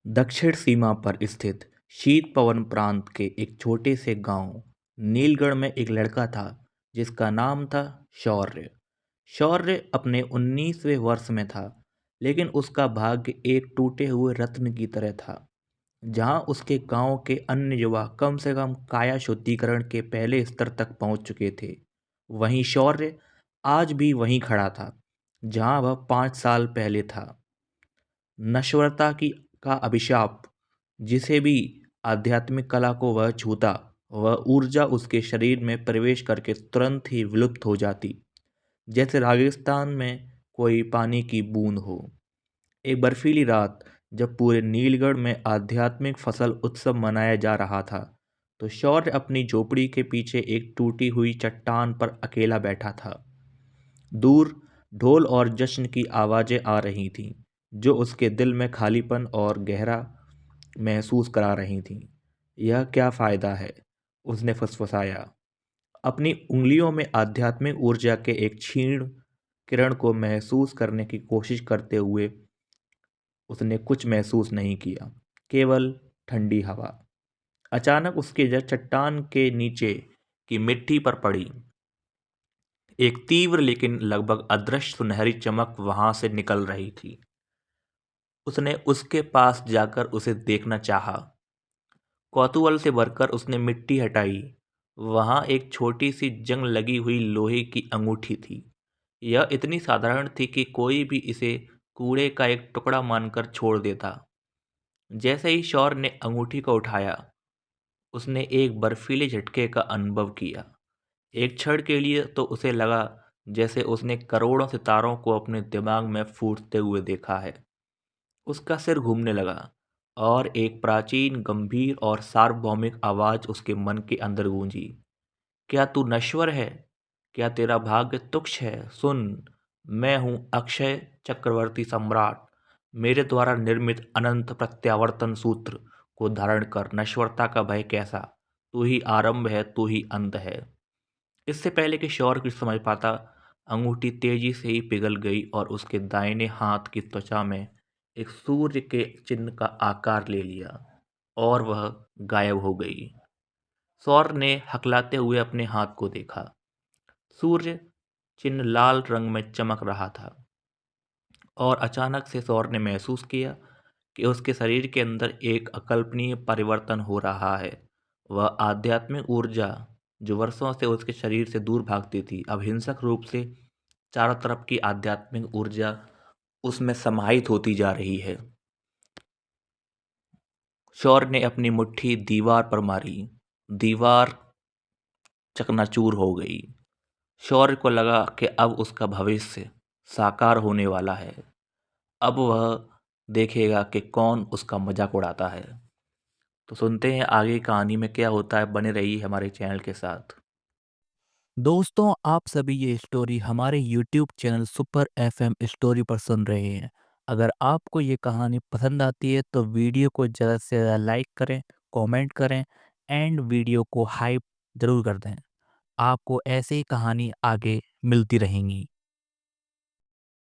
दक्षिण सीमा पर स्थित शीतपवन प्रांत के एक छोटे से गांव नीलगढ़ में एक लड़का था जिसका नाम था शौर्य। शौर्य अपने 19वें वर्ष में था, लेकिन उसका भाग्य एक टूटे हुए रत्न की तरह था। जहां उसके गांव के अन्य युवा कम से कम काया शुद्धिकरण के पहले स्तर तक पहुंच चुके थे, वहीं शौर्य आज भी वहीं खड़ा था जहां वह 5 साल पहले था। नश्वरता की का अभिशाप, जिसे भी आध्यात्मिक कला को वह छूता, वह ऊर्जा उसके शरीर में प्रवेश करके तुरंत ही विलुप्त हो जाती, जैसे राजस्थान में कोई पानी की बूंद हो। एक बर्फीली रात, जब पूरे नीलगढ़ में आध्यात्मिक फसल उत्सव मनाया जा रहा था, तो शौर्य अपनी झोपड़ी के पीछे एक टूटी हुई चट्टान पर अकेला बैठा था। दूर ढोल और जश्न की आवाजें आ रही थीं, जो उसके दिल में खालीपन और गहरा महसूस करा रही थीं। यह क्या फायदा है, उसने फुसफुसाया, अपनी उंगलियों में आध्यात्मिक ऊर्जा के एक क्षीण किरण को महसूस करने की कोशिश करते हुए। उसने कुछ महसूस नहीं किया, केवल ठंडी हवा। अचानक उसकी नजर चट्टान के नीचे की मिट्टी पर पड़ी। एक तीव्र लेकिन लगभग अदृश्य सुनहरी चमक वहां से निकल रही थी। उसने उसके पास जाकर उसे देखना चाहा। कौतूहल से भरकर उसने मिट्टी हटाई। वहां एक छोटी सी जंग लगी हुई लोहे की अंगूठी थी। यह इतनी साधारण थी कि कोई भी इसे कूड़े का एक टुकड़ा मानकर छोड़ देता। जैसे ही शौर ने अंगूठी को उठाया, उसने एक बर्फीले झटके का अनुभव किया। एक क्षण के लिए तो उसे लगा जैसे उसने करोड़ों सितारों को अपने दिमाग में फूटते हुए देखा है। उसका सिर घूमने लगा और एक प्राचीन, गंभीर और सार्वभौमिक आवाज उसके मन के अंदर गूंजी। क्या तू नश्वर है? क्या तेरा भाग्य तुच्छ है? सुन, मैं हूं अक्षय चक्रवर्ती सम्राट। मेरे द्वारा निर्मित अनंत प्रत्यावर्तन सूत्र को धारण कर नश्वरता का भय कैसा? तू ही आरंभ है, तू ही अंत है। इससे पहले कि शौर कुछ समझ पाता, अंगूठी तेजी से ही पिघल गई और उसके दाहिने हाथ की त्वचा में एक सूर्य के चिन्ह का आकार ले लिया और वह गायब हो गई। सौर ने हकलाते हुए अपने हाथ को देखा। सूर्य चिन्ह लाल रंग में चमक रहा था और अचानक से सौर ने महसूस किया कि उसके शरीर के अंदर एक अकल्पनीय परिवर्तन हो रहा है। वह आध्यात्मिक ऊर्जा, जो वर्षों से उसके शरीर से दूर भागती थी, अब हिंसक रूप से चारों तरफ की आध्यात्मिक ऊर्जा उसमें समाहित होती जा रही है। शौर ने अपनी मुट्ठी दीवार पर मारी। दीवार चकनाचूर हो गई। शौर्य को लगा कि अब उसका भविष्य साकार होने वाला है। अब वह देखेगा कि कौन उसका मजाक उड़ाता है। तो सुनते हैं आगे कहानी में क्या होता है। बने रहिए हमारे चैनल के साथ। दोस्तों, आप सभी ये स्टोरी हमारे YouTube channel super FM story पर सुन रहे हैं। अगर आपको ये कहानी पसंद आती है तो वीडियो को ज़्यादा से ज़्यादा लाइक करें, कमेंट करें एंड वीडियो को हाइप ज़रूर कर दें। आपको ऐसे ही कहानी आगे मिलती रहेंगी।